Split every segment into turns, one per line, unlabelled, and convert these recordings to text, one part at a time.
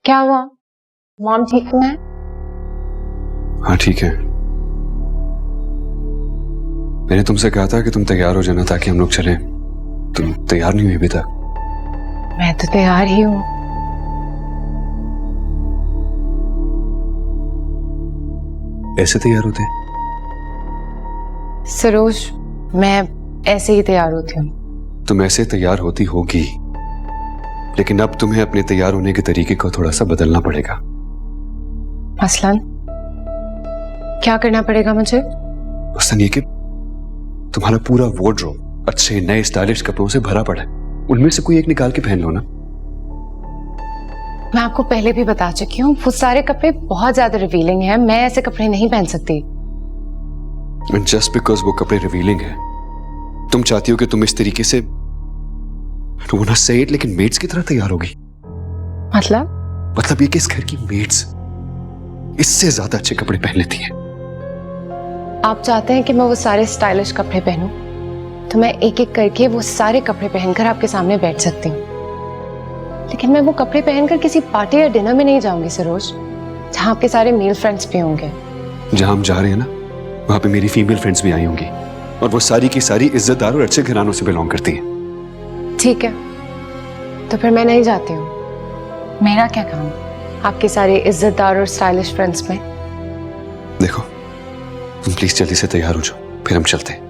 क्या हुआ? मॉम ठीक है?
हाँ ठीक है। मैंने तुमसे कहा था कि तुम तैयार हो जाना ताकि हम लोग चलें। तुम तैयार नहीं हुई अभी तक।
मैं तो तैयार ही हूँ।
ऐसे तैयार होते?
सरोज, मैं ऐसे ही तैयार होती हूँ।
तुम ऐसे तैयार होती होगी, लेकिन अब तुम्हें अपने तैयार होने के तरीके को थोड़ा सा बदलना पड़ेगा।
मसलन क्या करना पड़ेगा मुझे?
मसलन ये कि तुम्हारा पूरा वार्डरोब अच्छे नए स्टाइलिश कपड़ों से भरा पड़ा है, उनमें से कोई एक निकाल के पहन लो ना।
मैं आपको पहले भी बता चुकी हूँ, वो सारे कपड़े बहुत ज्यादा रिवीलिंग हैं। मैं ऐसे कपड़े नहीं पहन सकती।
जस्ट बिकॉज वो कपड़े रिवीलिंग है, तुम चाहती हो कि तुम इस तरीके से ना से इट लेकिन मेड्स की तरह तैयार होगी। मतलब ये कि इस घर की मेड्स इससे ज्यादा अच्छे कपड़े पहन लेती हैं।
आप चाहते हैं कि मैं वो सारे स्टाइलिश कपड़े पहनूं, तो मैं एक एक करके वो सारे कपड़े पहनकर आपके सामने बैठ सकती हूँ। लेकिन मैं वो कपड़े पहनकर किसी पार्टी या डिनर में नहीं जाऊंगी सरोज, जहां आपके सारे मेल फ्रेंड्स भी होंगे।
जहां हम जा रहे हैं ना, वहां पे मेरी फीमेल फ्रेंड्स भी आई होंगी, और वो सारी की सारी इज्जतदार और अच्छे घरानों से बिलोंग करती हैं।
ठीक है, तो फिर मैं नहीं जाती हूँ। मेरा क्या काम आपके सारे इज्जतदार और स्टाइलिश फ्रेंड्स में?
देखो, तुम प्लीज जल्दी से तैयार हो जाओ, फिर हम चलते हैं।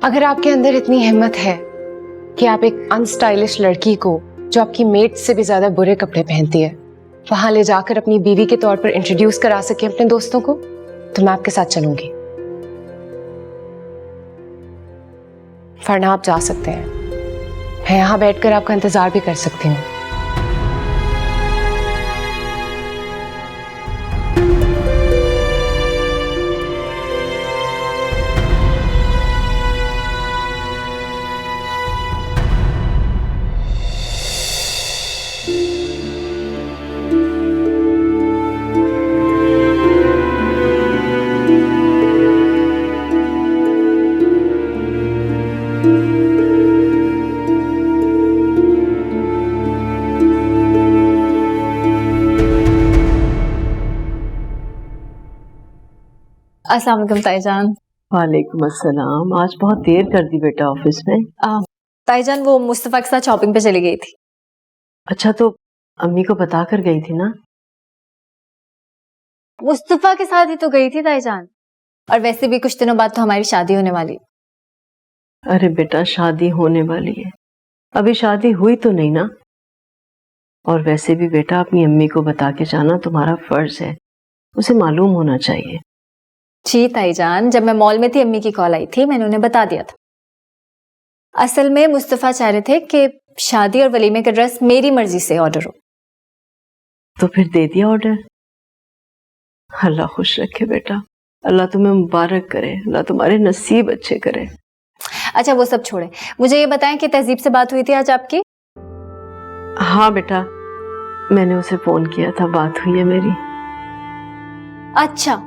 अगर आपके अंदर इतनी हिम्मत है कि आप एक अनस्टाइलिश लड़की को, जो आपकी मेट से भी ज्यादा बुरे कपड़े पहनती है, वहां ले जाकर अपनी बीवी के तौर पर इंट्रोड्यूस करा सके अपने दोस्तों को, तो मैं आपके साथ चलूंगी। वरना आप जा सकते हैं, मैं यहां बैठकर आपका इंतजार भी कर सकती हूँ।
अस्सलाम वालेकुम ताईजान।
वालेकुम अस्सलाम। आज बहुत देर कर दी बेटा ऑफिस में।
ताईजान वो मुस्तफ़ा के साथ शॉपिंग पे चली गई थी।
अच्छा, तो अम्मी को बता कर गई थी ना?
मुस्तफ़ा के साथ ही तो गई थी ताईजान, और वैसे भी कुछ दिनों बाद तो हमारी शादी होने वाली।
अरे बेटा, शादी होने वाली है, अभी शादी हुई तो नहीं ना। और वैसे भी बेटा, अपनी अम्मी को बता के जाना तुम्हारा फर्ज है, उसे मालूम होना चाहिए।
जी ताईजान, जब मैं मॉल में थी अम्मी की कॉल आई थी, मैंने उन्हें बता दिया था। असल में मुस्तफ़ा चाह रहे थे कि शादी और वलीमे का ड्रेस मेरी मर्जी से ऑर्डर हो।
तो फिर दे दिया ऑर्डर। अल्लाह खुश रखे बेटा, अल्लाह तुम्हें मुबारक करे, अल्लाह तुम्हारे नसीब अच्छे करे।
अच्छा वो सब छोड़े, मुझे ये बताएं कि तहजीब से बात हुई थी आज आपकी?
हाँ बेटा, मैंने उसे फोन किया था, बात हुई है मेरी।
अच्छा,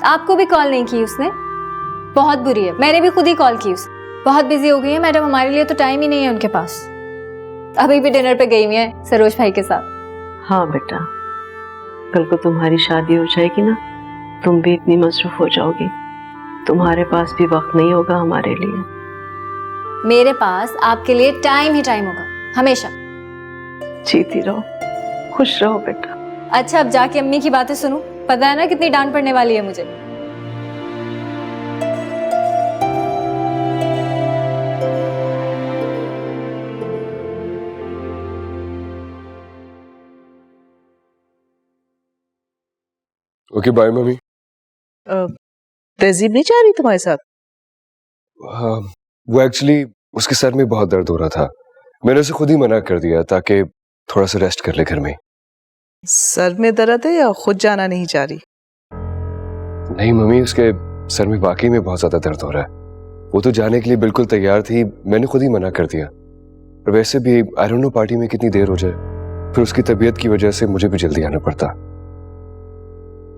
आपको भी कॉल नहीं की उसने? बहुत बुरी है, मैंने भी खुद ही कॉल की उसे। बहुत बिजी हो गई है मैडम, हमारे लिए तो टाइम ही नहीं है उनके पास। अभी भी डिनर पे गई हुई है सरोज भाई के साथ।
हाँ बेटा, कल को तुम्हारी शादी हो जाएगी ना, तुम भी इतनी मसरूफ हो जाओगी, तुम्हारे पास भी वक्त नहीं होगा हमारे लिए।
मेरे पास आपके लिए टाइम ही टाइम होगा, हमेशा।
जीती रहो, खुश रहो बेटा।
अच्छा, अब जाके अम्मी की बातें सुनो, पता है ना कितनी डांट पड़ने वाली है मुझे।
Okay bye mummy.
तहजीब नहीं चाह रही तुम्हारे साथ?
हाँ, वो एक्चुअली उसके सर में बहुत दर्द हो रहा था, मैंने उसे खुद ही मना कर दिया ताकि थोड़ा सा रेस्ट कर ले घर में।
सर में दर्द है या खुद जाना नहीं चाह रही?
नहीं मम्मी, उसके सर में वाकई में बहुत ज्यादा दर्द हो रहा है। वो तो जाने के लिए बिल्कुल तैयार थी, मैंने खुद ही मना कर दिया। और वैसे भी आई डोंट नो पार्टी में कितनी देर हो जाए, फिर उसकी तबीयत की वजह से मुझे भी जल्दी आना पड़ता।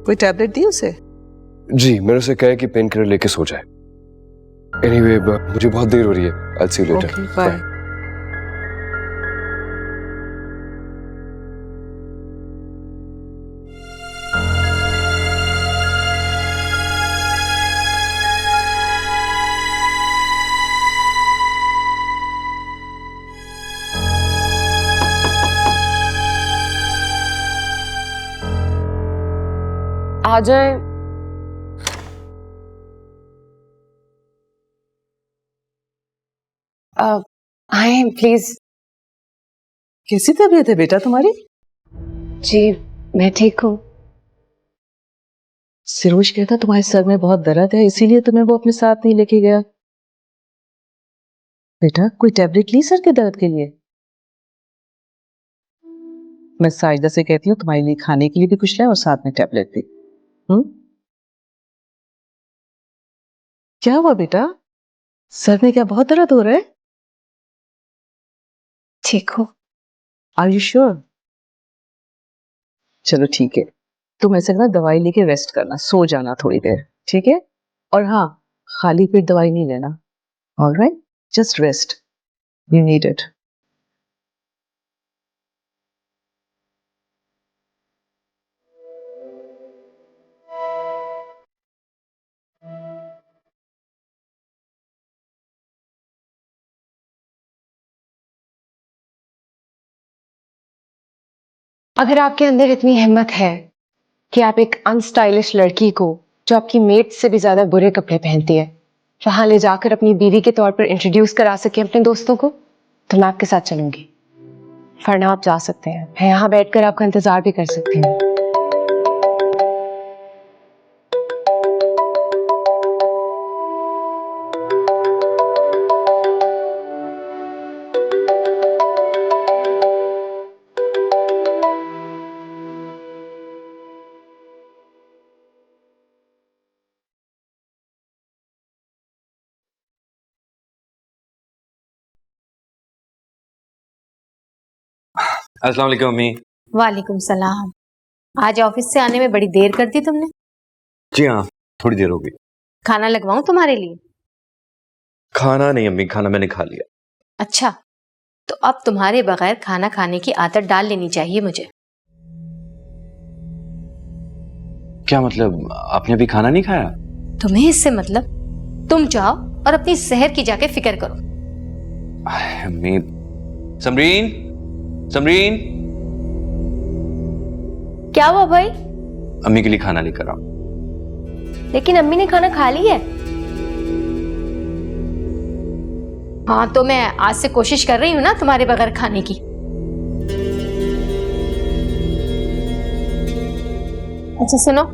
कोई टैबलेट दी उसे?
जी, मैंने उसे कहा कि पेन किलर लेके सो जाए। एनीवे, मुझे बहुत देर हो रही है, आई सी यू लेटर।
बाय।
आ जाए। आए प्लीज।
कैसी तबीयत है बेटा तुम्हारी?
जी मैं ठीक हूँ।
सिरोज कहता तुम्हारे सर में बहुत दर्द है, इसीलिए तुम्हें वो अपने साथ नहीं लेके गया। बेटा कोई टैबलेट ली सर के दर्द के लिए? मैं साजिदा से कहती हूँ तुम्हारे लिए खाने के लिए भी कुछ लाए और साथ में टैबलेट भी। क्या हुआ बेटा? सर में क्या बहुत दर्द हो रहा है?
ठीक हो?
Are you sure? चलो ठीक है, तुम ऐसे ना दवाई लेके रेस्ट करना, सो जाना थोड़ी देर, ठीक है? और हाँ, खाली पेट दवाई नहीं लेना। Alright, just rest, you need it.
अगर आपके अंदर इतनी हिम्मत है कि आप एक अनस्टाइलिश लड़की को जो आपकी मेट से भी ज्यादा बुरे कपड़े पहनती है वहां ले जाकर अपनी बीवी के तौर पर इंट्रोड्यूस करा सके अपने दोस्तों को, तो मैं आपके साथ चलूंगी। वरना आप जा सकते हैं, मैं यहां बैठकर आपका इंतजार भी कर सकती हूँ।
अस्सलाम वालेकुम अम्मी।
वालेकुम सलाम। आज ऑफिस से आने में बड़ी देर कर दी तुमने।
जी हाँ, थोड़ी देर हो गई।
खाना लगवाऊं तुम्हारे लिए?
खाना नहीं अम्मी, खाना मैंने खा लिया।
अच्छा, तो अब तुम्हारे बगैर खाना खाने की आदत डाल लेनी चाहिए मुझे।
क्या मतलब, आपने अभी खाना नहीं खाया?
तुम्हें इससे मतलब? तुम जाओ और अपनी सेहत की जाके फिक्र करो।
अम्मी। समरीन, समरीन।
क्या हुआ भाई?
अम्मी के लिए खाना लेकर आओ।
लेकिन अम्मी ने खाना खा ली है।
हाँ, तो मैं आज से कोशिश कर रही हूँ ना तुम्हारे बगैर खाने की। अच्छा सुनो,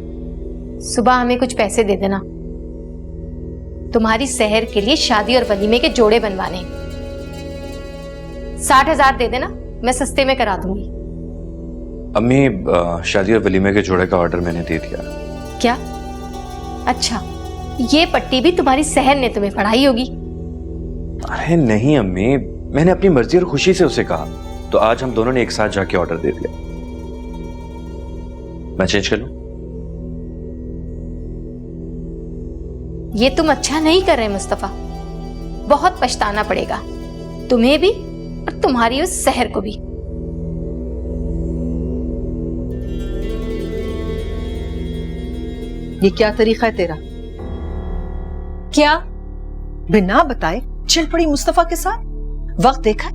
सुबह हमें कुछ पैसे दे देना, तुम्हारी सेहर के लिए शादी और वलीमे के जोड़े बनवाने। 60,000 दे देना, मैं सस्ते में करा दूंगी।
अम्मी, शादी और वलीमे के जोड़े का ऑर्डर मैंने दे दिया।
क्या? अच्छा, ये पट्टी भी तुम्हारी सेहर ने तुम्हें पढ़ाई होगी।
अरे नहीं अम्मी, मैंने अपनी मर्जी और खुशी से उसे कहा, तो आज हम दोनों ने एक साथ जाके ऑर्डर दे दिया। मैं चेंज कर लूं?
ये तुम अच्छा नहीं कर रहे मुस्तफा, बहुत पछताना पड़ेगा, तुम्हें भी और तुम्हारी उस सहर को भी।
ये क्या तरीका है तेरा?
क्या?
बिना बताए चल पड़ी मुस्तफा के साथ? वक्त देखा,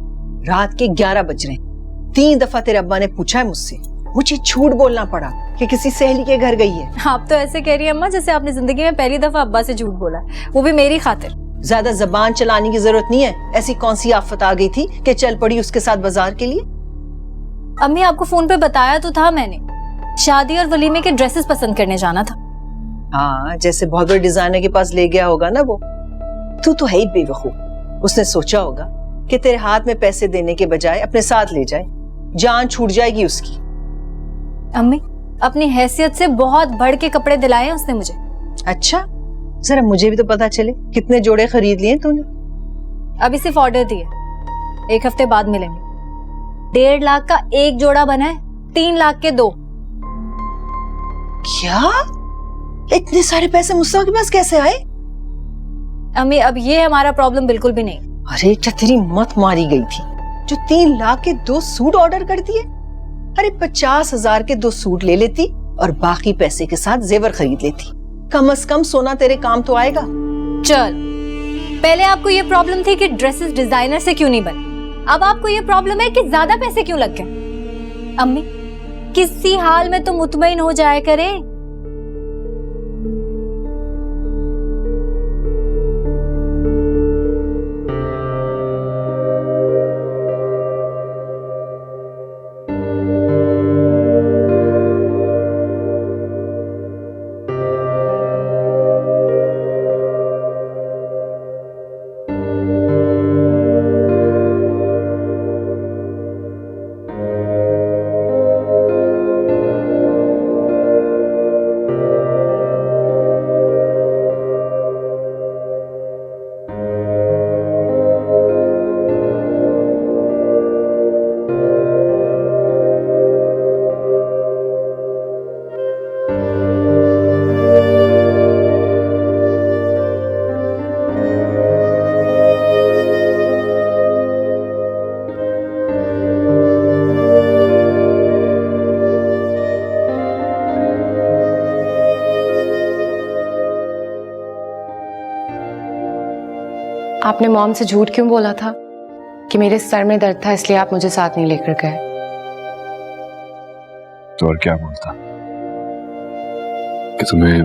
रात के 11 बज रहे हैं। 3 दफा तेरे अब्बा ने पूछा है मुझसे, मुझे झूठ बोलना पड़ा कि किसी सहेली के घर गई है।
आप तो ऐसे कह रही है अम्मा जैसे आपने जिंदगी में पहली दफा अब्बा से झूठ बोला, वो भी मेरी खातिर।
ज्यादा जबान चलाने की जरूरत नहीं है। ऐसी कौन सी आफत आ गई थी कि चल पड़ी उसके साथ बाजार के लिए?
अम्मी आपको फोन पे बताया तो था मैंने, शादी और वलीमे के ड्रेसेस पसंद करने जाना था।
हाँ, जैसे बहुत बड़े डिजाइनर के पास ले गया होगा ना वो। तू तो है ही बेवकूफ। उसने सोचा होगा कि तेरे हाथ में पैसे देने के बजाय अपने साथ ले जाए, जान छूट जाएगी उसकी।
अम्मी, अपनी हैसियत से बहुत बढ़ के कपड़े दिलाए हैं उसने मुझे।
अच्छा, जरा मुझे भी तो पता चले कितने जोड़े खरीद लिए तूने?
अभी सिर्फ ऑर्डर दिए, 1 हफ्ते बाद मिलेंगे। 1.5 लाख का एक जोड़ा बना है, 3 लाख के 2।
क्या? इतने सारे पैसे मुस्तफा के पास कैसे आए?
अम्मी अब ये हमारा प्रॉब्लम बिल्कुल भी नहीं।
अरे तेरी मत मारी गई थी जो 3 लाख के 2 सूट ऑर्डर कर दिए। अरे 50,000 के 2 सूट ले लेती और बाकी पैसे के साथ जेवर खरीद लेती। कम से कम सोना तेरे काम तो आएगा।
चल, पहले आपको ये प्रॉब्लम थी कि ड्रेसेस डिजाइनर से क्यों नहीं बने, अब आपको ये प्रॉब्लम है कि ज्यादा पैसे क्यों लग गए। अम्मी, किसी हाल में तो मुतमईन हो जाया करें,
आपने मॉम से झूठ क्यों बोला था कि मेरे सर में दर्द था इसलिए आप मुझे साथ नहीं लेकर गए?
तो और क्या बोलता कि तुम्हें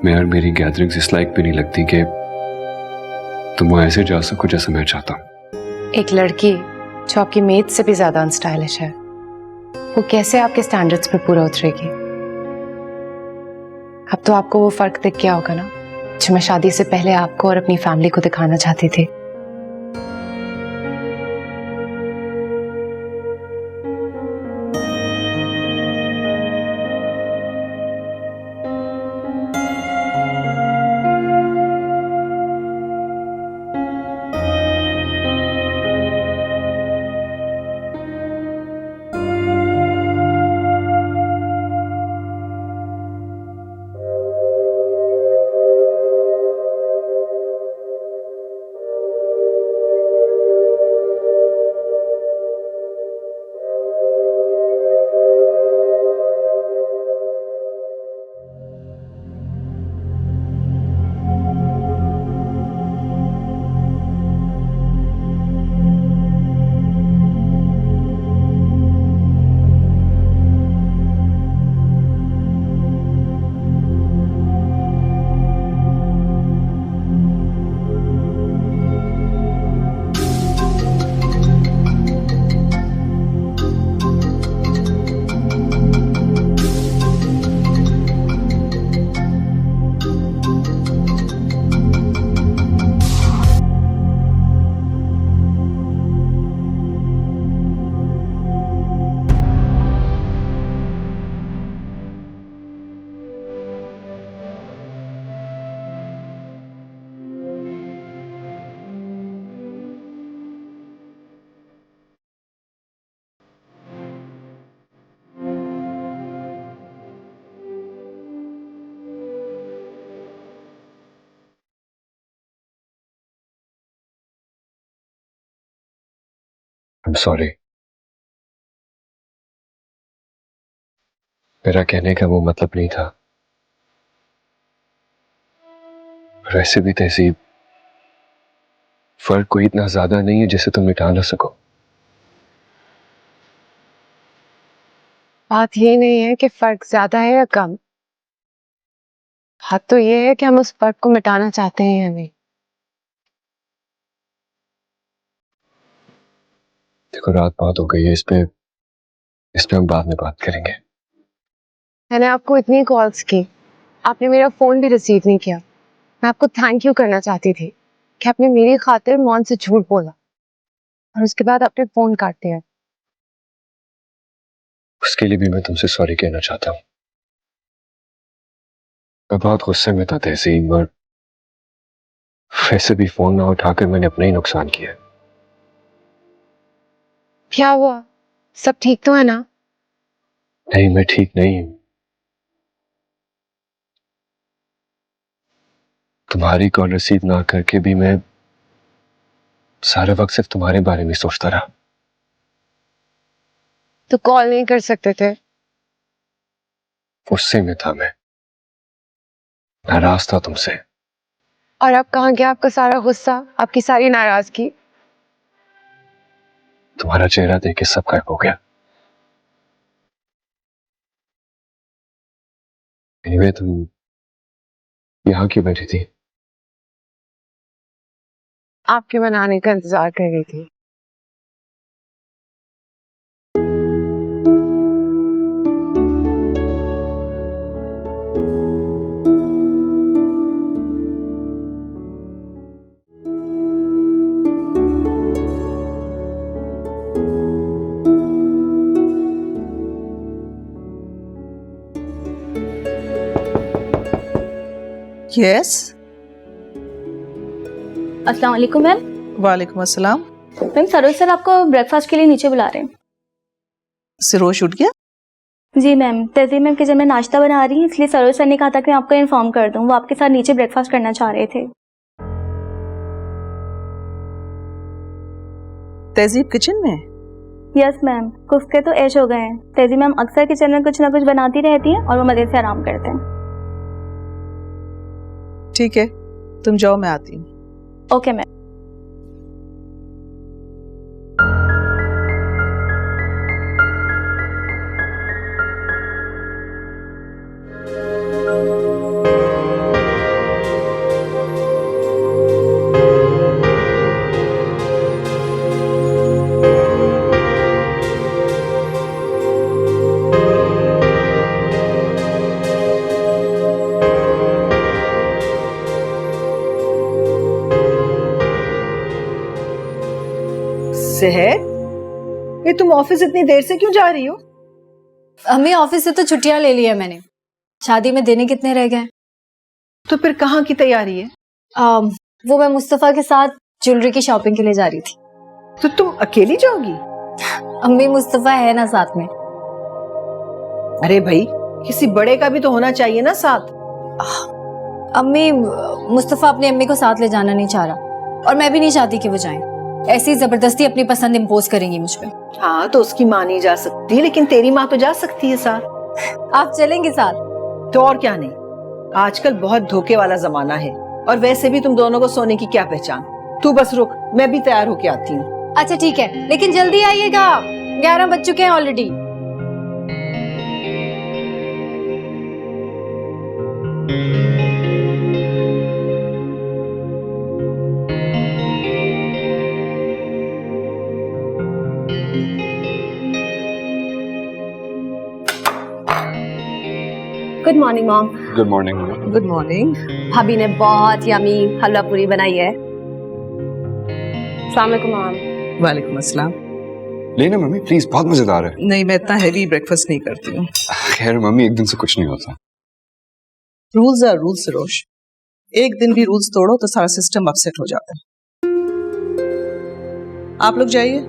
मैं और मेरी गैदरिंग्स इस लायक भी नहीं लगती कि तुम वो ऐसे जा सको जैसे मैं चाहता हूं।
एक लड़की जो आपकी मेड से भी ज्यादा अनस्टाइलिश है, वो कैसे आपके स्टैंडर्ड्स पे पूरा उतरेगी? अब तो आपको वो फर्क दिख गया होगा ना, जो मैं शादी से पहले आपको और अपनी फैमिली को दिखाना चाहती थी।
I'm sorry. मेरा कहने का वो मतलब नहीं था। वैसे भी तहसीब, फर्क कोई इतना ज्यादा नहीं है जिसे तुम मिटा ना सको।
बात ये नहीं है कि फर्क ज्यादा है या कम, बात तो ये है कि हम उस फर्क को मिटाना चाहते हैं या नहीं।
देखो, रात बहुत हो गई है, इस पे हम बाद में बात करेंगे।
मैंने आपको इतनी कॉल्स की, आपने मेरा फोन भी रिसीव नहीं किया। मैं आपको थैंक यू करना चाहती थी कि आपने मेरी खातिर मॉन से झूठ बोला और उसके बाद आपने फोन काट दिया।
उसके लिए भी मैं तुमसे सॉरी कहना चाहता हूँ। मैं बहुत गुस्से में था तहसीन, और वैसे भी फोन ना उठाकर मैंने अपना ही नुकसान किया।
क्या हुआ? सब ठीक तो है ना?
नहीं, मैं ठीक नहीं हूं। तुम्हारी कॉल रिसीव ना करके भी मैं सारे वक्त सिर्फ तुम्हारे बारे में सोचता रहा।
तो कॉल नहीं कर सकते थे?
गुस्से में था मैं, नाराज था तुमसे।
और अब कहाँ गया आपका सारा गुस्सा, आपकी सारी नाराजगी?
तुम्हारा चेहरा देख के सब गायब हो गया। एनीवे, तुम यहां क्यों बैठी थी?
आपके मनाने का इंतजार कर रही थी।
यस,
अस्सलाम वालेकुम मैम।
वालेकुम अस्सलाम।
मैम सरोज सर आपको ब्रेकफास्ट के लिए नीचे बुला रहे हैं।
सिरोज उठ गया?
जी मैम, तहजीब मैम किचन में नाश्ता बना रही है, इसलिए सरोज सर ने कहा था कि मैं आपको इन्फॉर्म कर दूं। वो आपके साथ नीचे ब्रेकफास्ट करना चाह रहे थे।
तहजीब किचन में?
यस मैम, कुफ्ते तो ऐश हो गए हैं। तहजीब मैम अक्सर किचन में कुछ ना कुछ बनाती रहती हैं और वो मजे से आराम करते हैं।
ठीक है, तुम जाओ, मैं आती हूँ।
Okay ma'am.
सेहर, ये तुम ऑफिस इतनी देर से क्यों जा रही हो?
अम्मी ऑफिस से तो छुट्टियां ले ली है मैंने, शादी में देने कितने रह गए?
तो फिर कहाँ की तैयारी है?
वो मैं मुस्तफा के साथ ज्वेलरी की शॉपिंग के लिए जा रही थी।
तो तुम अकेली जाओगी?
अम्मी मुस्तफा है ना साथ में।
अरे भाई, किसी बड़े का भी तो होना चाहिए ना साथ।
अम्मी, मुस्तफा अपनी अम्मी को साथ ले जाना नहीं चाह रहा और मैं भी नहीं चाहती कि वो जाएं। ऐसी जबरदस्ती अपनी पसंद इम्पोज करेंगी मुझ पे।
हाँ तो उसकी माँ नहीं जा सकती, लेकिन तेरी माँ तो जा सकती है साथ।
आप चलेंगे साथ?
तो और क्या नहीं, आजकल बहुत धोखे वाला जमाना है, और वैसे भी तुम दोनों को सोने की क्या पहचान। तू बस रुक, मैं भी तैयार होके आती हूँ।
अच्छा ठीक है, लेकिन जल्दी आइएगा, 11 बज चुके हैं already.
Good morning mom.
Good morning.
Good morning.
भाभी ने बहुत यमी हलवा पूरी बनाई है। अस्सलाम वालेकुम मॉम।
वालेकुम अस्सलाम।
लेना मम्मी प्लीज, बहुत मजेदार है।
नहीं, मैं इतना हैवी ब्रेकफास्ट नहीं करती हूँ।
खैर मम्मी, एक दिन से कुछ नहीं होता।
रूल्स आर रूल्स रोश, एक दिन भी रूल्स तोड़ो तो सारा सिस्टम अपसेट हो जाता है। आप लोग जाइए,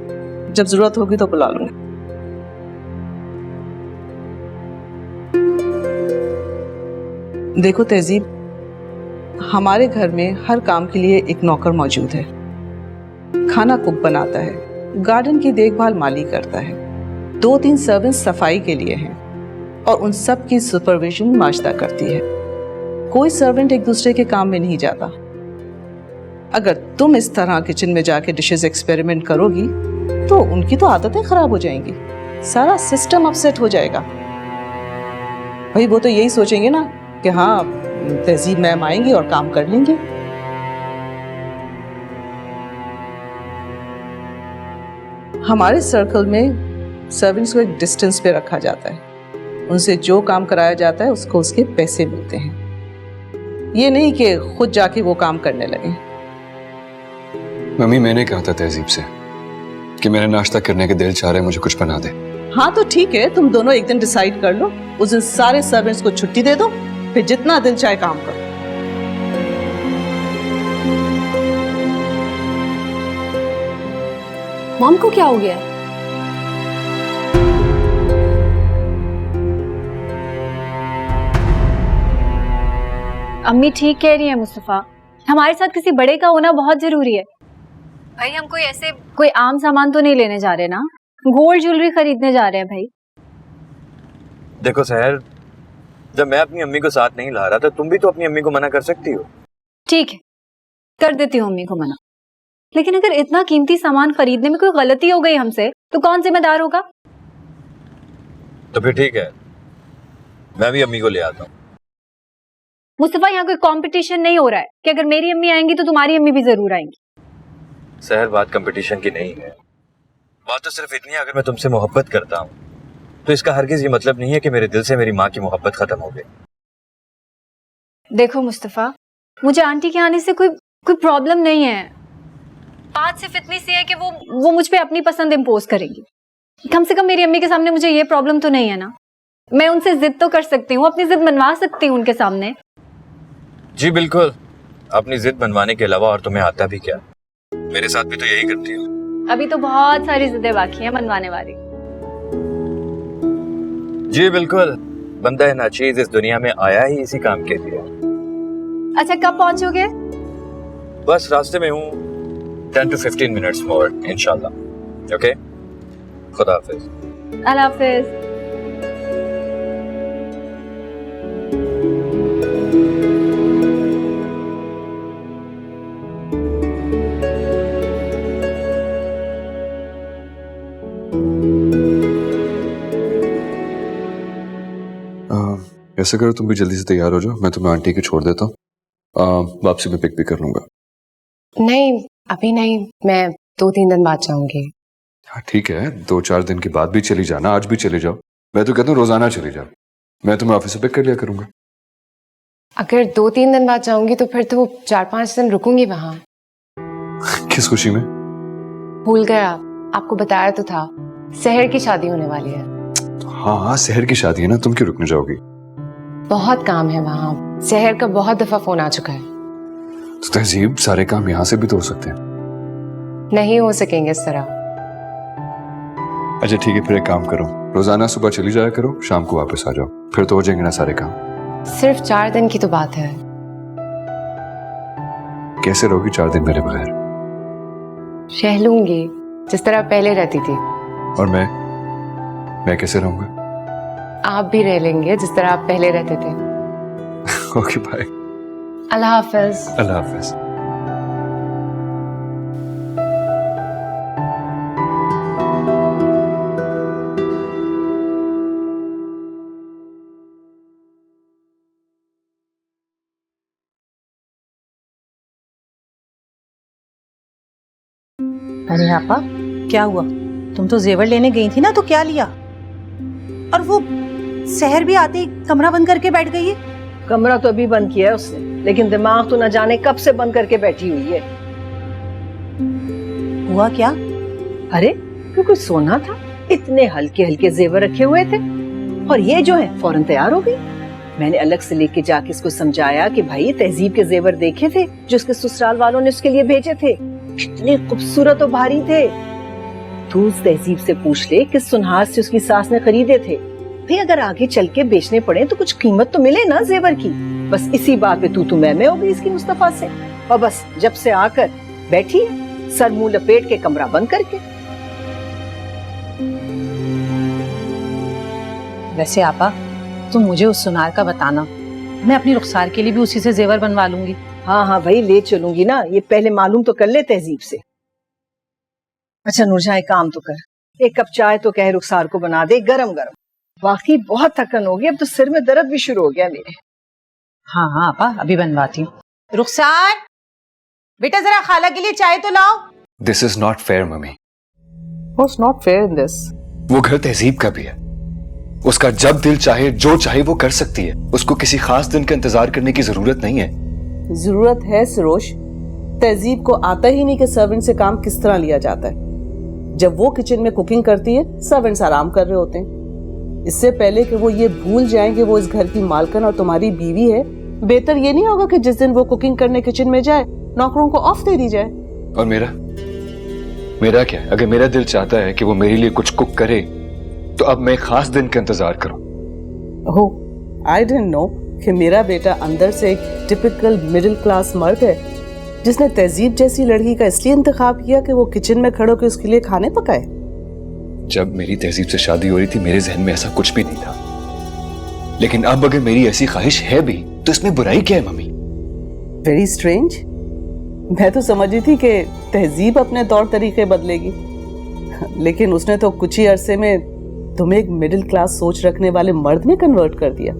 जब जरूरत होगी तो बुला लूंगी। देखो तहजीब, हमारे घर में हर काम के लिए एक नौकर मौजूद है। खाना कुक बनाता है, गार्डन की देखभाल माली करता है, 2-3 सर्वेंट्स सफाई के लिए हैं और उन सब की सुपरविजन माजदा करती है। कोई सर्वेंट एक दूसरे के काम में नहीं जाता। अगर तुम इस तरह किचन में जाके डिशेस एक्सपेरिमेंट करोगी तो उनकी तो आदतें खराब हो जाएंगी, सारा सिस्टम अपसेट हो जाएगा। भाई वो तो यही सोचेंगे ना कि हाँ तहजीब मैम आएंगी और काम कर लेंगे। हमारे सर्कल में सर्वेंट्स को एक डिस्टेंस पे रखा जाता है, उनसे जो काम कराया जाता है उसको उसके पैसे मिलते हैं। ये नहीं कि खुद जाके वो काम करने लगे।
मम्मी मैंने कहा था तहजीब से कि मेरा नाश्ता करने के दिल चाह रहा है, मुझे कुछ बना दे।
हाँ तो ठीक है, तुम दोनों एक दिन डिसाइड कर लो, उस दिन सारे सर्वेंट्स को छुट्टी दे दो, फिर जितना दिल चाहे काम करो।
मॉम को क्या हो गया?
अम्मी ठीक कह रही है मुस्तफा, हमारे साथ किसी बड़े का होना बहुत जरूरी है। भाई हम कोई आम सामान तो नहीं लेने जा रहे ना, गोल्ड ज्वेलरी खरीदने जा रहे हैं भाई।
देखो सहर, जब मैं अपनी अम्मी को साथ नहीं ला रहा था, तुम भी तो अपनी अम्मी को मना कर सकती हो।
ठीक है, कर देती हूँ अम्मी को मना, लेकिन अगर इतना कीमती सामान खरीदने में कोई गलती हो गई हमसे तो कौन जिम्मेदार होगा?
तो फिर ठीक है, मैं भी अम्मी को ले आता हूँ।
मुस्तफा, यहाँ कोई कंपटीशन नहीं हो रहा है कि अगर मेरी अम्मी आएंगी तो तुम्हारी अम्मी भी जरूर आएंगी।
सहर, बात कंपटीशन की नहीं है, बात तो सिर्फ इतनी है, अगर मैं तुमसे मोहब्बत करता हूँ तो इसका हरगिज ये मतलब नहीं है कि मेरे दिल से मेरी माँ की मोहब्बत खत्म हो गई।
देखो मुस्तफा, मुझे आंटी के आने से कोई प्रॉब्लम नहीं है। बात सिर्फ इतनी सी है कि वो मुझ पे अपनी पसंद इम्पोज करेंगी। कम से कम मेरी अम्मी के सामने मुझे ये प्रॉब्लम तो नहीं है ना, मैं उनसे जिद तो कर सकती हूँ, अपनी जिद मनवा सकती हूँ उनके सामने।
जी बिल्कुल, अपनी जिद मनवाने के अलावा और तुम्हें आता भी क्या? मेरे साथ भी तो यही करती हो।
अभी तो बहुत सारी जिद्दें बाकी हैं मनवाने वाली।
जी बिल्कुल, बंदा है नाचीज इस दुनिया में आया ही इसी काम के लिए।
अच्छा, कब पहुंचोगे?
बस रास्ते में हूँ, 10 to 15 minutes more इंशाल्लाह। ओके, खुदा हाफिज।
अल्लाह हाफिज।
ऐसा करो, तुम भी जल्दी से तैयार हो जाओ, मैं तुम्हें आंटी की छोड़ देता हूँ। वापसी में पिक भी कर लूंगा।
नहीं, अभी नहीं, मैं 2-3 दिन बाद जाऊंगी।
हाँ ठीक है, 2-4 दिन के बाद भी चली जाना, आज भी चली जाओ। मैं तो कहता हूँ रोजाना चली जाओ, मैं तुम्हें ऑफिस से पिक कर लिया करूंगा।
अगर 2-3 दिन बाद जाऊंगी तो फिर तो 4-5 दिन रुकूंगी वहां।
किस खुशी में?
भूल गया, आपको बताया तो था, सहर की शादी होने वाली है।
हाँ हाँ, शहर की शादी है ना, तुम क्यों रुकने जाओगी?
बहुत काम है वहां, सहर का बहुत दफा फोन आ चुका है।
तो तहजीब, सारे काम यहाँ से भी तो हो सकते हैं।
नहीं हो सकेंगे इस तरह।
अच्छा ठीक है, फिर एक काम करो, रोजाना सुबह चली जाया करो, शाम को वापस आ जाओ, फिर तो हो जाएंगे ना सारे काम।
सिर्फ 4 दिन की तो बात है।
कैसे रहोगी 4 दिन मेरे बगैर?
रह लूंगी जिस तरह पहले रहती थी।
और मैं कैसे रहूंगा?
आप भी रह लेंगे जिस तरह आप पहले रहते थे।
Okay bye.
अल्लाह हाफिज।
अल्लाह हाफिज।
अरे आपा, क्या हुआ? तुम तो जेवर लेने गई थी ना, तो क्या लिया? और वो सहर भी आते ही कमरा बंद करके बैठ गई है।
कमरा तो अभी बंद किया है उसने, लेकिन दिमाग तो न जाने कब से बंद करके बैठी हुई है।
हुआ क्या?
अरे क्यों, कोई सोना था, इतने हल्के हल्के जेवर रखे हुए थे, और ये जो है फौरन तैयार हो गई। मैंने अलग से लेके जाके इसको समझाया कि भाई ये तहजीब के जेवर देखे थे जो उसके ससुराल वालों ने उसके लिए भेजे थे, कितने खूबसूरत और भारी थे। तू उस तहजीब से पूछ ले किस सुनहार से उसकी सास ने खरीदे थे। भाई अगर आगे चल के बेचने पड़े तो कुछ कीमत तो मिले ना जेवर की। बस इसी बात पे तू मैं हो गई इसकी मुस्तफा से, और बस जब से आकर बैठी है सर मुंह लपेट के कमरा बंद करके।
वैसे आपा, तुम मुझे उस सुनार का बताना, मैं अपनी रुखसार के लिए भी उसी से जेवर बनवा लूंगी।
हाँ हाँ भाई, ले चलूंगी ना, ये पहले मालूम तो कर ले तहजीब से। अच्छा नूरजहां, एक काम तो कर, एक कप चाय तो कह रुखसार को बना दे, गरम गरम। वाकई बहुत थकन हो गई, अब तो सिर में दर्द भी शुरू हो गया मेरे।
हाँ हाँ आपा, अभी बनवाती हूँ। रुखसार, बेटा जरा खाला के लिए चाय तो लाओ।
This is not fair mummy.
What's not fair in this?
वो घर तहजीब का भी है, उसका जब दिल चाहे जो चाहे वो कर सकती है, उसको किसी खास दिन का इंतजार करने की जरूरत नहीं है।
जरूरत है सरोज, तहजीब को आता ही नहीं कि सर्वेंट से काम किस तरह लिया जाता है। जब वो किचन में कुकिंग करती है, सर्वेंट्स आराम कर रहे होते हैं। इससे पहले कि वो ये भूल जाएं कि वो इस घर की मालकन और तुम्हारी बीवी है, बेहतर ये नहीं होगा कि जिस दिन वो कुकिंग करने किचन में जाए, नौकरों को ऑफ दे दी जाए।
और मेरा क्या है? अगर मेरा दिल चाहता है कि वो मेरे लिए कुछ कुक करे, तो अब मैं खास दिन का इंतजार करूं।
ओह, आई डिडंट नो कि मेरा बेटा अंदर से एक टिपिकल मिडिल क्लास मर्द है, जिसने तहजीब जैसी लड़की का इसलिए इंतखाब किया कि वो किचन में खड़े होकर उसके लिए खाने पकाए।
जब मेरी तहजीब से शादी हो रही थी, मेरे जहन में ऐसा कुछ भी नहीं था, लेकिन अब अगर मेरी ऐसी ख्वाहिश है भी, तो इसमें बुराई क्या है मम्मी?
Very strange. मैं तो समझ रही थी कि तहजीब अपने तौर तरीके बदलेगी, लेकिन उसने तो कुछ ही अरसे में तुम्हें एक मिडिल क्लास सोच रखने वाले मर्द में कन्वर्ट कर दिया।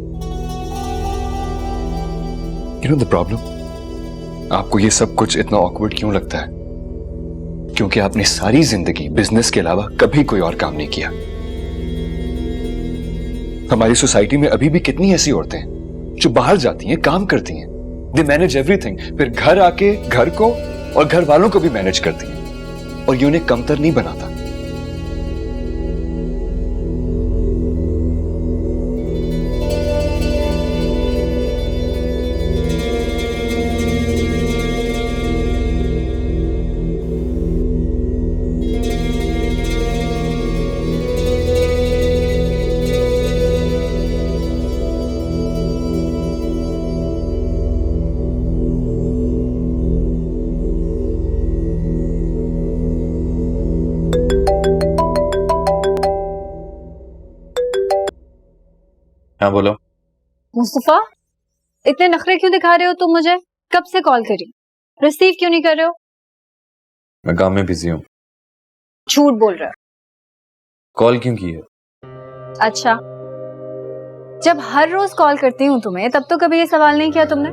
You know the problem? आपको ये सब कुछ इतना ऑकवर्ड क्यों लगता है? क्योंकि आपने सारी जिंदगी बिजनेस के अलावा कभी कोई और काम नहीं किया। हमारी सोसाइटी में अभी भी कितनी ऐसी औरतें हैं जो बाहर जाती हैं, काम करती हैं, दे मैनेज एवरीथिंग, फिर घर आके घर को और घर वालों को भी मैनेज करती हैं, और ये उन्हें कमतर नहीं बनाता।
हाँ बोलो।
मुस्तफा, इतने नखरे क्यों दिखा रहे हो तुम मुझे? कब से कॉल करी, रिसीव क्यों नहीं कर रहे हो?
मैं काम में बिजी हूँ।
झूठ बोल रहे हो।
कॉल क्यों की है?
अच्छा, जब हर रोज कॉल करती हूँ तुम्हें तब तो कभी ये सवाल नहीं किया तुमने,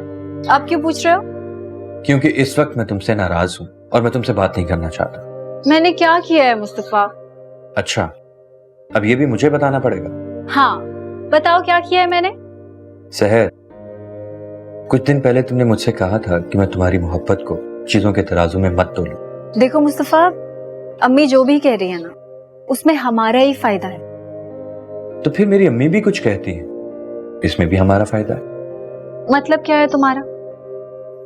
अब क्यों पूछ रहे हो?
क्योंकि इस वक्त मैं तुमसे नाराज हूँ और मैं तुमसे बात नहीं करना चाहता।
मैंने क्या किया है मुस्तफा?
अच्छा, अब ये भी मुझे बताना पड़ेगा?
हाँ, बताओ क्या किया है मैंने?
सहर, कुछ दिन पहले तुमने मुझसे कहा था कि मैं तुम्हारी मोहब्बत को चीजों के तराजू में मत तोलूं।
देखो मुस्तफा, अम्मी जो भी कह रही है ना, उसमें हमारा ही फायदा है।
तो फिर मेरी अम्मी भी कुछ कहती है, इसमें भी हमारा फायदा है।
मतलब क्या है तुम्हारा?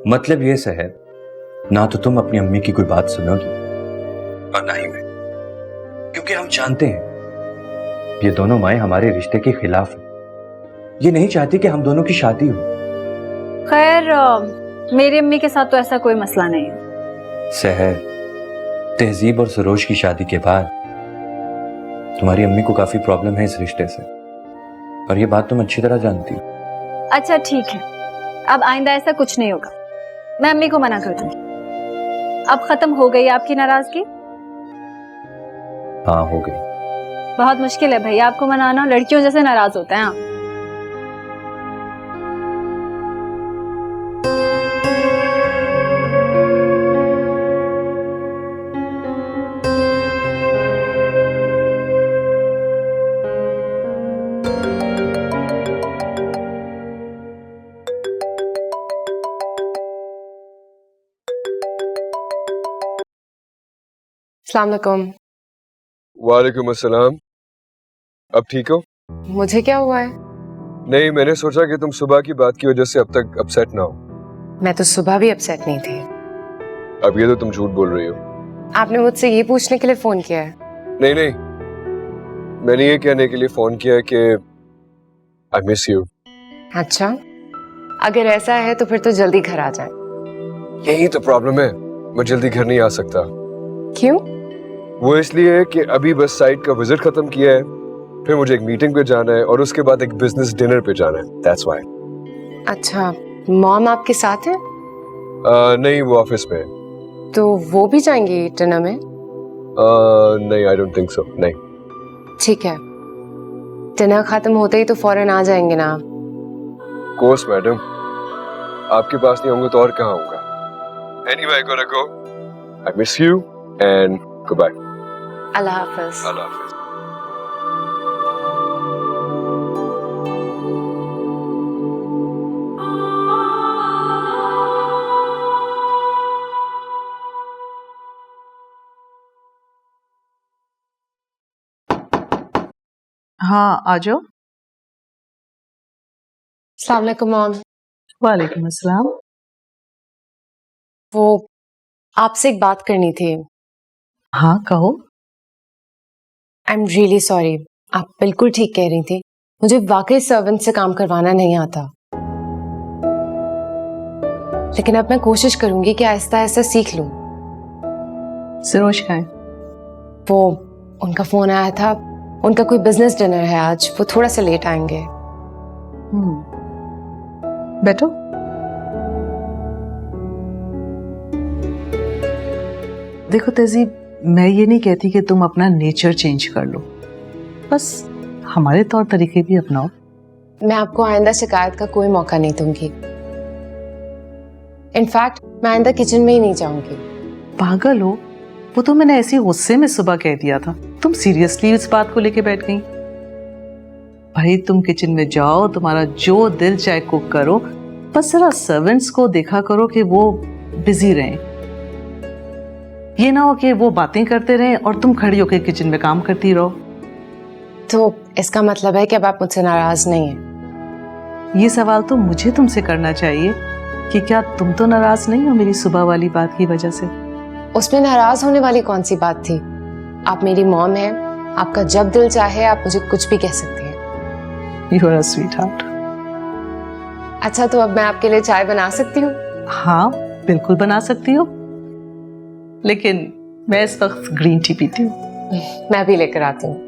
मतलब ये सहर, ना तो तुम अपनी अम्मी की कोई बात सुनोगी और ना ही मैं, क्योंकि हम जानते हैं ये दोनों माएं हमारे रिश्ते के खिलाफ हैं। ये नहीं चाहती कि हम दोनों की शादी हो।
खैर, मेरी अम्मी के साथ तो ऐसा कोई मसला नहीं है।
सहर, तहजीब और सरोज की शादी के बाद तुम्हारी अम्मी को काफी प्रॉब्लम है इस रिश्ते से, और ये बात तुम अच्छी तरह जानती हो।
अच्छा ठीक है, अब आइंदा ऐसा कुछ नहीं होगा, मैं अम्मी को मना कर दूंगी। अब खत्म हो गई आपकी नाराजगी?
हाँ, हो गई।
बहुत मुश्किल है भैया आपको मनाना, लड़कियों जैसे नाराज होते हैं आप।
अस्सलाम वालेकुम।
वालेकुम अस्सलाम। अब ठीक हो?
मुझे क्या हुआ है?
नहीं, मैंने सोचा कि तुम सुबह की बात की वजह से अब तक अपसेट ना हो।
मैं तो सुबह भी अपसेट नहीं थी।
अब ये तो तुम झूठ बोल रही हो।
आपने मुझसे ये पूछने के लिए फोन किया है?
नहीं नहीं, मैंने ये कहने के लिए फोन किया कि आई मिस यू।
अच्छा, अगर ऐसा है तो फिर तो जल्दी घर आ जाए।
यही तो प्रॉब्लम है, मैं जल्दी घर नहीं आ सकता।
क्यों?
वो इसलिए कि अभी बस साइट का विजिट खत्म किया है, फिर मुझे एक मीटिंग पे जाना है और उसके बाद एक बिजनेस डिनर पे जाना है। That's why.
अच्छा, मॉम आपके साथ है?
नहीं, वो ऑफिस में है।
तो वो भी जाएंगी डिनर में?
नहीं, आई डोंट थिंक सो। नहीं।
ठीक है, डिनर खत्म होते ही तो फौरन आ जाएंगे ना आप?
कोर्स मैडम, आपके पास नहीं होंगे तो और कहाँ होगा। Anyway, I gonna go. I miss you and good bye.
अल्लाह हाफिज।
अल्लाह हाफिज।
हाँ, आ जाओ।
अस्सलाम वालेकुम मॉम।
वालेकुम अस्सलाम।
वो आपसे एक बात करनी थी।
हाँ, कहो।
आई एम रियली सॉरी, आप बिल्कुल ठीक कह रही थी, मुझे वाकई सर्वेंट से काम करवाना नहीं आता, लेकिन अब मैं कोशिश करूंगी कि आहिस्ता आहिस्ता सीख लूं।
सरोज का है?
वो उनका फोन आया था, उनका कोई बिजनेस डिनर है आज, वो थोड़ा सा लेट आएंगे।
बैठो। देखो तहजीब, मैं ये नहीं कहती कि तुम अपना नेचर चेंज कर लो, बस हमारे तौर तरीके भी अपनाओ।
मैं आपको आइंदा शिकायत का कोई मौका नहीं दूंगी। इनफैक्ट मैं आइंदा किचन में ही नहीं जाऊंगी।
पागल हो? वो तो मैंने ऐसी गुस्से में सुबह कह दिया था, तुम सीरियसली इस बात को लेके बैठ गई। भाई तुम किचन में जाओ, तुम्हारा जो दिल चाहे कुक करो, बस जरा सर्वेंट्स को देखा करो कि वो बिजी रहें। ये ना हो कि वो बातें करते रहें और तुम खड़ी होकर किचन में काम करती रहो।
तो इसका मतलब है कि अब आप मुझसे नाराज नहीं हैं?
ये सवाल तो मुझे तुमसे करना चाहिए कि क्या तुम तो नाराज नहीं हो मेरी सुबह वाली बात की वजह से?
उसमें नाराज होने वाली कौन सी बात थी? आप मेरी मॉम हैं, आपका जब दिल चाहे आप मुझे कुछ भी कह सकती हैं।
You are a sweetheart.
अच्छा, तो अब मैं आपके लिए चाय बना सकती हूँ?
हाँ, बिल्कुल बना सकती हो, लेकिन मैं इस वक्त ग्रीन टी पीती हूँ।
मैं भी लेकर आती हूँ।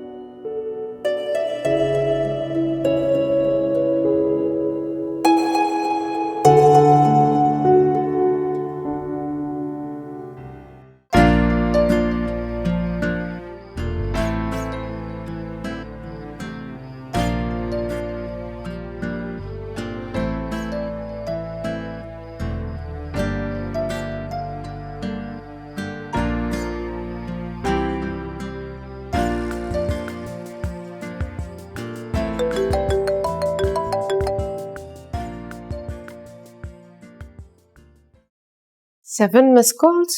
7 मिस कॉल्स।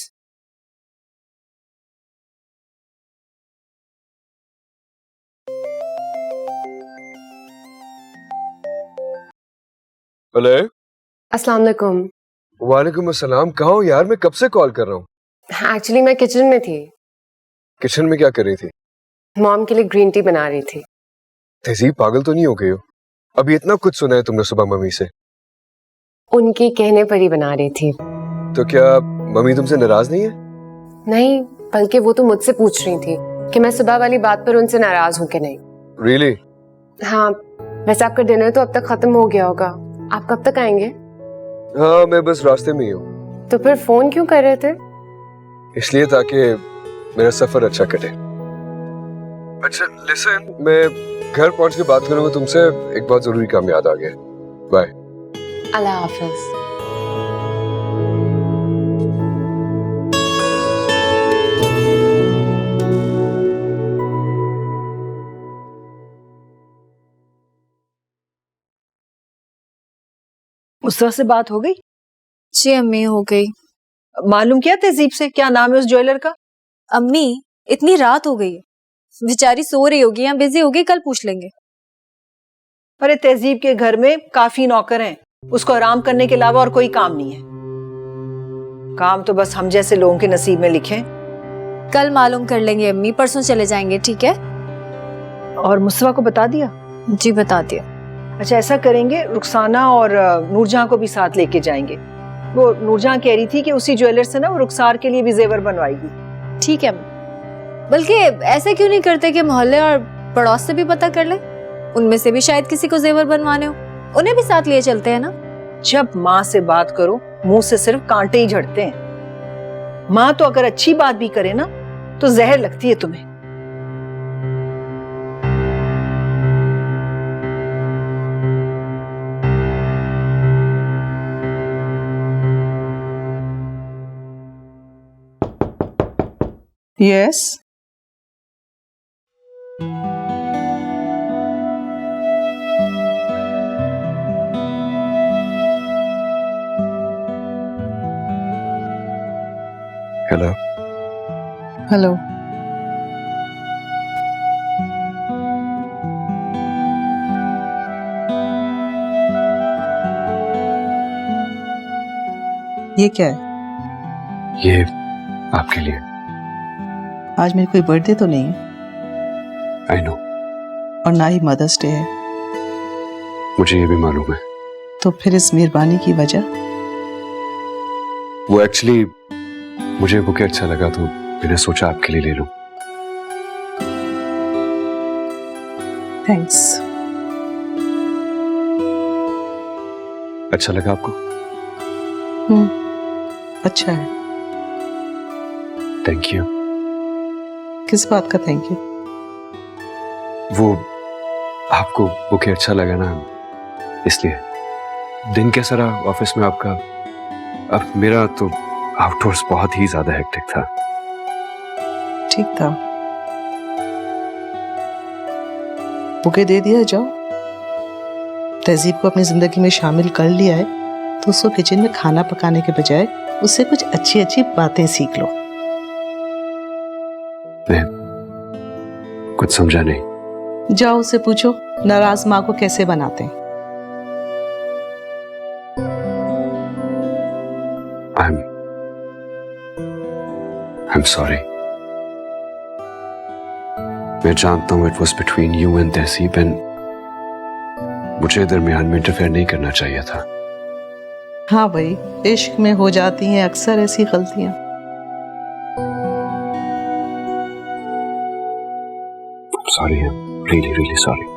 हेलो।
अस्सलाम वालेकुम।
वालेकुम अस्सलाम। कहाँ हो यार? मैं कब से कॉल कर रहा हूँ।
एक्चुअली मैं किचन में थी।
किचन में क्या कर रही थी?
मॉम के लिए ग्रीन टी बना रही थी।
तहजीब, पागल तो नहीं हो गई हो? अभी इतना कुछ सुना है तुमने सुबह मम्मी से।
उनके कहने पर ही बना रही थी।
तो क्या मम्मी तुमसे नाराज नहीं है?
नहीं, बल्कि वो तो मुझसे पूछ रही थी कि मैं सुबह वाली बात पर उनसे नाराज हूँ कि नहीं।
रियली?
हाँ, वैसे आपका डिनर तो अब तक खत्म हो गया होगा। आप कब तक आएंगे?
हाँ, मैं बस रास्ते में ही हूँ।
तो फिर फोन क्यों कर रहे थे?
इसलिए ताकि मेरा सफर अच्छा कटे। अच्छा लिसन, मैं घर पहुंच के बात करूंगा तुमसे। एक बहुत जरूरी काम याद आ गया। बाय।
अल्लाह हाफिज।
मुस्तफा से बात हो गई?
जी अम्मी, हो गई।
मालूम किया तहजीब से क्या नाम है उस ज्वेलर का?
अम्मी, इतनी रात हो गई है, बेचारी सो रही होगी या बिजी होगी, कल पूछ लेंगे।
अरे तहजीब के घर में काफी नौकर हैं, उसको आराम करने के अलावा और कोई काम नहीं है। काम तो बस हम जैसे लोगों के नसीब में लिखे।
कल मालूम कर लेंगे अम्मी, परसों चले जाएंगे, ठीक है?
और मुस्तफा को बता दिया?
जी बता दिया।
अच्छा ऐसा करेंगे, रुखसाना और नूरजहां को भी साथ लेके जाएंगे। वो नूरजहां कह रही थी कि उसी ज्वेलर से ना वो रुखसार के लिए भी जेवर बनवाएगी।
ठीक है अम्मी। बल्कि ऐसे क्यों नहीं करते कि मोहल्ले और पड़ोस से भी पता कर ले, उनमें से भी शायद किसी को जेवर बनवाने हो, उन्हें भी साथ लिए चलते हैं ना।
जब माँ से बात करो मुंह से सिर्फ कांटे ही झड़ते हैं। माँ तो अगर अच्छी बात भी करे ना तो जहर लगती है तुम्हें।
यस।
हेलो।
हेलो। ये क्या है?
ये आपके लिए।
आज मेरी कोई बर्थडे तो नहीं है
आई नो।
और ना ही मदर्स डे है,
मुझे ये भी मालूम है।
तो फिर इस मेहरबानी की वजह?
वो एक्चुअली मुझे बुके अच्छा लगा तो मैंने सोचा आपके लिए ले लूं।
थैंक्स।
अच्छा लगा आपको?
अच्छा है।
Thank you.
किस बात का थैंक यू?
वो आपको बुके अच्छा लगा ना, इसलिए। दिन कैसा रहा ऑफिस में आपका? अब मेरा तो आउटडोर्स बहुत ही ज्यादा हेक्टिक था।
ठीक था। बुके दे दिया, जाओ। तहजीब को अपनी जिंदगी में शामिल कर लिया है तो उसको किचन में खाना पकाने के बजाय उससे कुछ अच्छी अच्छी बातें सीख लो।
मैं कुछ समझा नहीं।
जाओ उससे पूछो नाराज माँ को कैसे बनाते हैं।
I'm sorry. मैं जानता हूँ it was between you and तहसीब and मुझे दरमियान में इंटरफेयर नहीं करना चाहिए था।
हाँ भाई, इश्क में हो जाती हैं अक्सर ऐसी गलतियां।
Sorry, I'm really, really sorry.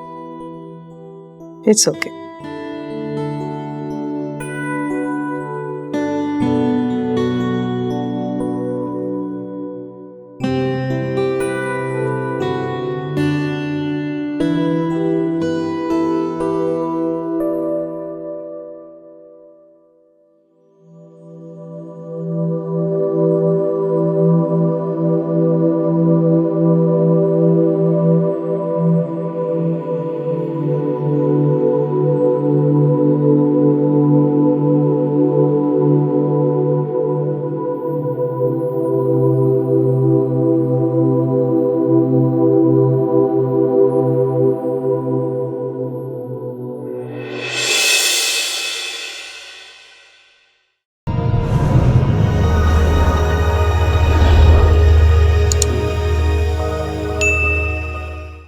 It's okay.